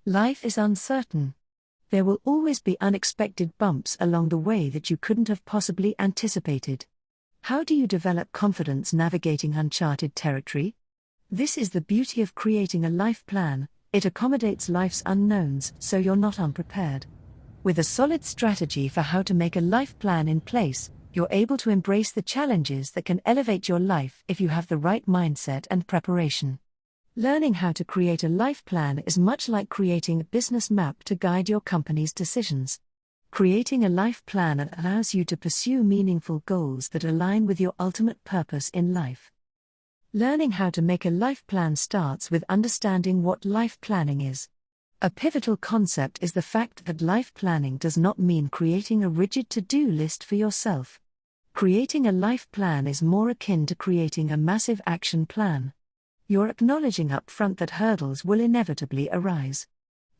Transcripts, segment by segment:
Life is uncertain. There will always be unexpected bumps along the way that you couldn't have possibly anticipated. How do you develop confidence navigating uncharted territory? This is the beauty of creating a life plan. It accommodates life's unknowns so you're not unprepared. With a solid strategy for how to make a life plan in place, you're able to embrace the challenges that can elevate your life if you have the right mindset and preparation. Learning how to create a life plan is much like creating a business map to guide your company's decisions. Creating a life plan allows you to pursue meaningful goals that align with your ultimate purpose in life. Learning how to make a life plan starts with understanding what life planning is. A pivotal concept is the fact that life planning does not mean creating a rigid to-do list for yourself. Creating a life plan is more akin to creating a massive action plan. You're acknowledging up front that hurdles will inevitably arise.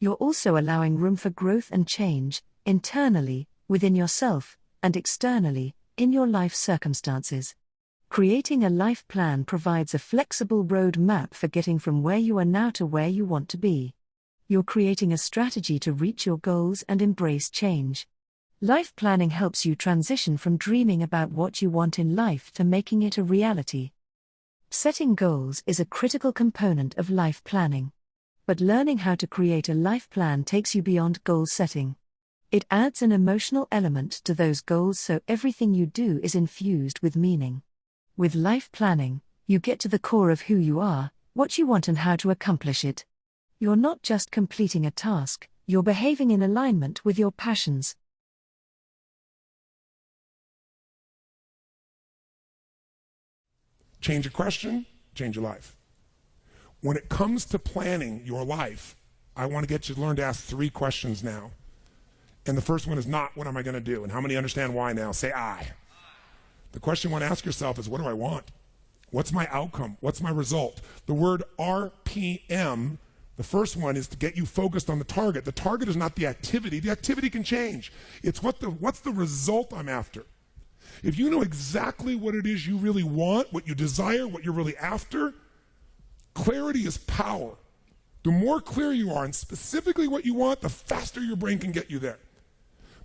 You're also allowing room for growth and change, internally, within yourself, and externally, in your life circumstances. Creating a life plan provides a flexible road map for getting from where you are now to where you want to be. You're creating a strategy to reach your goals and embrace change. Life planning helps you transition from dreaming about what you want in life to making it a reality. Setting goals is a critical component of life planning. But learning how to create a life plan takes you beyond goal setting. It adds an emotional element to those goals so everything you do is infused with meaning. With life planning, you get to the core of who you are, what you want and how to accomplish it. You're not just completing a task, you're behaving in alignment with your passions. Change a question, change your life. When it comes to planning your life, I want to get you to learn to ask 3 questions now. And the first one is not, what am I going to do? And how many understand why now? Say I. The question you want to ask yourself is, what do I want? What's my outcome? What's my result? The word RPM, the first one, is to get you focused on the target. The target is not the activity. The activity can change. It's what's the result I'm after. If you know exactly what it is you really want, what you desire, what you're really after, clarity is power. The more clear you are and specifically what you want, the faster your brain can get you there.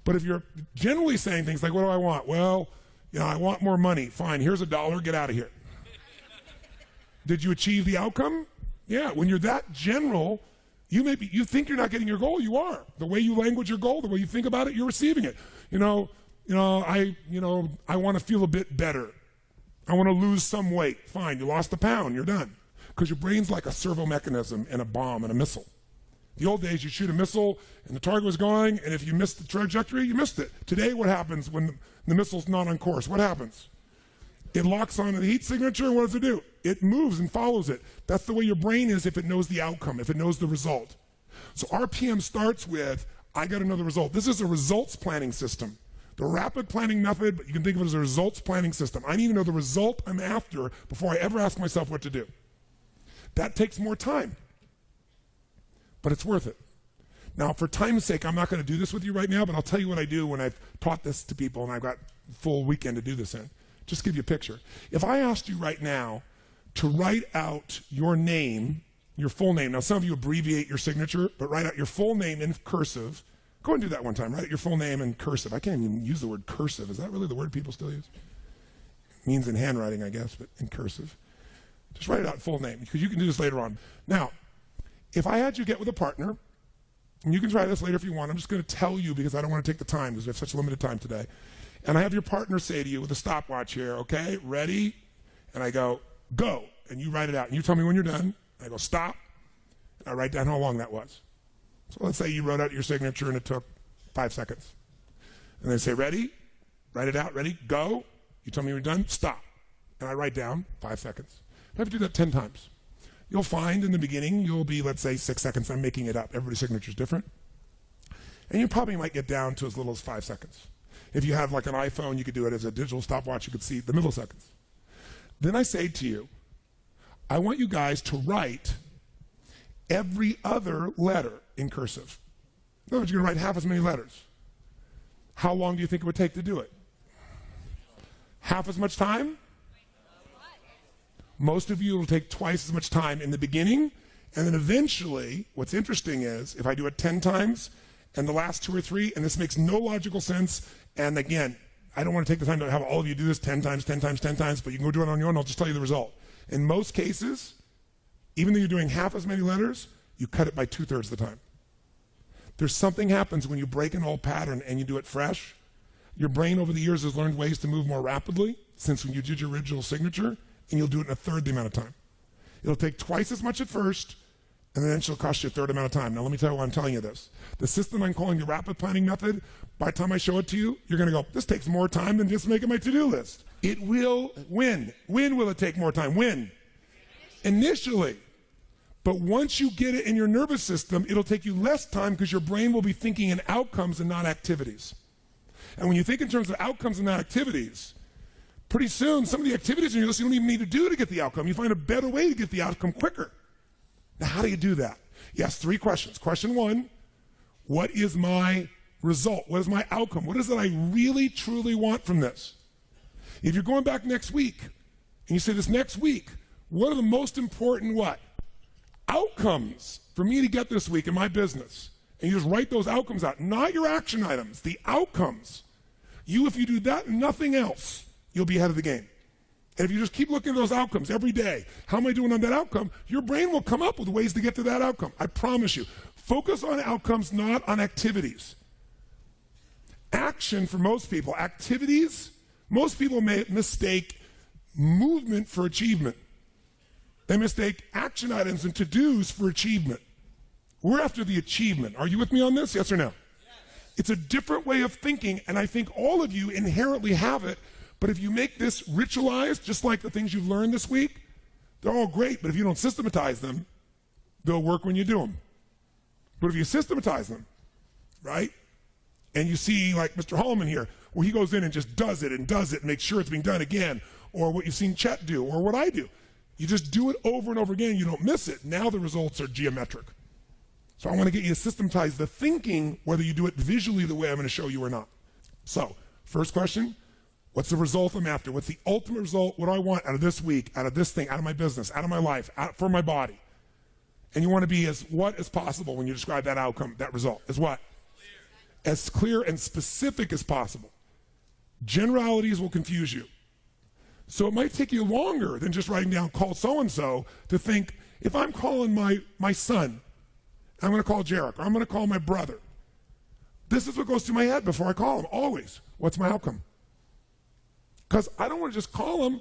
But if you're generally saying things like, what do I want? Well, I want more money. Fine, here's $1, get out of here. Did you achieve the outcome? Yeah, when you're that general, you think you're not getting your goal, you are. The way you language your goal, the way you think about it, you're receiving it. I want to feel a bit better. I want to lose some weight. Fine, you lost a pound, you're done. Because your brain's like a servo mechanism and a bomb and a missile. The old days, you shoot a missile and the target was going, and if you missed the trajectory, you missed it. Today, what happens when the missile's not on course? What happens? It locks on the heat signature, and what does it do? It moves and follows it. That's the way your brain is if it knows the outcome, if it knows the result. So RPM starts with, I got to know the result. This is a results planning system. The rapid planning method, but you can think of it as a results planning system. I need to know the result I'm after before I ever ask myself what to do. That takes more time, but it's worth it. Now, for time's sake, I'm not going to do this with you right now, but I'll tell you what I do when I've taught this to people and I've got a full weekend to do this in. Just give you a picture. If I asked you right now to write out your name, your full name. Now, some of you abbreviate your signature, but write out your full name in cursive. Go and do that one time. Write out your full name in cursive. I can't even use the word cursive. Is that really the word people still use? It means in handwriting, I guess, but in cursive. Just write it out full name, because you can do this later on. Now, if I had you get with a partner, and you can try this later if you want. I'm just going to tell you because I don't want to take the time because we have such limited time today. And I have your partner say to you with a stopwatch here, okay, ready? And I go, go. And you write it out. And you tell me when you're done. I go, stop. And I write down how long that was. So let's say you wrote out your signature and it took 5 seconds. And they say, ready? Write it out. Ready? Go. You tell me when you're done. Stop. And I write down 5 seconds. I have to do that 10 times. You'll find in the beginning, you'll be, let's say, 6 seconds. I'm making it up. Everybody's signature is different. And you probably might get down to as little as 5 seconds. If you have like an iPhone, you could do it as a digital stopwatch. You could see the milliseconds. Then I say to you, I want you guys to write every other letter in cursive. In other words, you're going to write half as many letters. How long do you think it would take to do it? Half as much time? Most of you, it'll take twice as much time in the beginning And then eventually, what's interesting is if I do it 10 times and the last 2 or 3, and this makes no logical sense, and again, I don't want to take the time to have all of you do this 10 times, 10 times, 10 times, but you can go do it on your own. I'll just tell you the result. In most cases, even though you're doing half as many letters, you cut it by 2/3 the time. There's something happens when you break an old pattern and you do it fresh. Your brain over the years has learned ways to move more rapidly since when you did your original signature, and you'll do it in 1/3 the amount of time. It'll take twice as much at first, and then it'll cost you 1/3 amount of time. Now let me tell you why I'm telling you this. The system I'm calling the rapid planning method, by the time I show it to you, you're gonna go, this takes more time than just making my to-do list. It will win. When will it take more time? When? Initially. But once you get it in your nervous system, it'll take you less time because your brain will be thinking in outcomes and not activities. And when you think in terms of outcomes and not activities, pretty soon some of the activities in your list you don't even need to do to get the outcome. You find a better way to get the outcome quicker. Now, how do you do that? You ask 3 questions. Question 1, what is my result? What is my outcome? What is it I really, truly want from this? If you're going back next week, and you say this next week, what are the most important what? Outcomes for me to get this week in my business? And you just write those outcomes out, not your action items, the outcomes. If you do that and nothing else, you'll be ahead of the game. And if you just keep looking at those outcomes every day, how am I doing on that outcome? Your brain will come up with ways to get to that outcome. I promise you. Focus on outcomes, not on activities. Action for most people, activities, most people may mistake movement for achievement. They mistake action items and to-dos for achievement. We're after the achievement. Are you with me on this? Yes or no? Yes. It's a different way of thinking, and I think all of you inherently have it. But if you make this ritualized, just like the things you've learned this week, they're all great, but if you don't systematize them, they'll work when you do them. But if you systematize them, right, and you see like Mr. Hallman here, where he goes in and just does it and makes sure it's being done again, or what you've seen Chet do, or what I do. You just do it over and over again, you don't miss it. Now the results are geometric. So I want to get you to systematize the thinking, whether you do it visually the way I'm going to show you or not. So, first question, what's the result I'm after? What's the ultimate result? What do I want out of this week, out of this thing, out of my business, out of my life, for my body? And you want to be as what as possible when you describe that outcome, that result. As what? As clear and specific as possible. Generalities will confuse you. So it might take you longer than just writing down call so-and-so to think, if I'm calling my son, I'm going to call Jarek, or I'm going to call my brother. This is what goes through my head before I call him, always. What's my outcome? Because I don't want to just call him.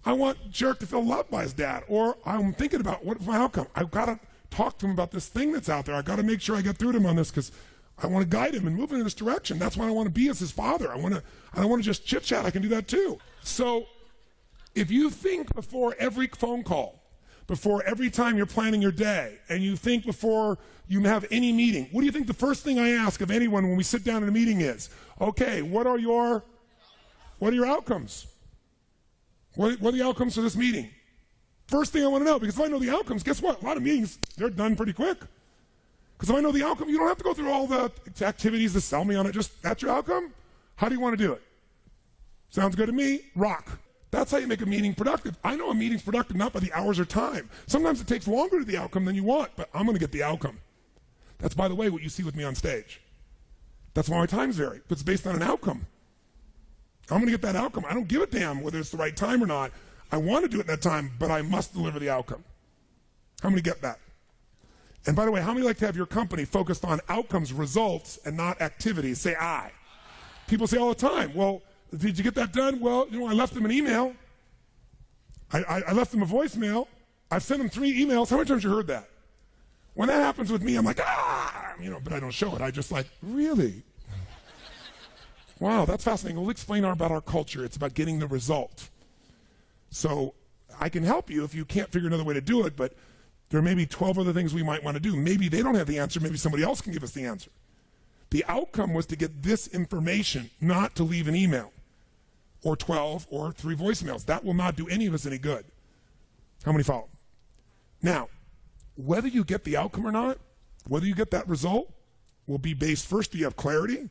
I want Jarek to feel loved by his dad. Or I'm thinking about what's my outcome. I've got to talk to him about this thing that's out there. I've got to make sure I get through to him on this because I want to guide him and move him in this direction. That's what I want to be as his father. I don't want to just chit-chat. I can do that too. So if you think before every phone call, before every time you're planning your day, and you think before you have any meeting, what do you think the first thing I ask of anyone when we sit down in a meeting is? Okay, what are your outcomes? What are the outcomes for this meeting? First thing I want to know, because if I know the outcomes, guess what? A lot of meetings, they're done pretty quick. Because if I know the outcome, you don't have to go through all the activities to sell me on it. Just, that's your outcome? How do you want to do it? Sounds good to me. Rock. That's how you make a meeting productive. I know a meeting's productive not by the hours or time. Sometimes it takes longer to the outcome than you want, but I'm going to get the outcome. That's, by the way, what you see with me on stage. That's why my times vary, but it's based on an outcome. I'm going to get that outcome. I don't give a damn whether it's the right time or not. I want to do it in that time, but I must deliver the outcome. How many get that? And by the way, how many like to have your company focused on outcomes, results, and not activities? Say I. People say all the time, well, did you get that done? Well, I left them an email. I left them a voicemail. I've sent them 3 emails. How many times have you heard that? When that happens with me, I'm like, but I don't show it. I just like, really? Wow, that's fascinating. We'll explain about our culture. It's about getting the result. So I can help you if you can't figure another way to do it, but there may be 12 other things we might want to do. Maybe they don't have the answer. Maybe somebody else can give us the answer. The outcome was to get this information, not to leave an email or 12 or 3 voicemails. That will not do any of us any good. How many follow? Now, whether you get the outcome or not, whether you get that result, will be based first, do you have clarity?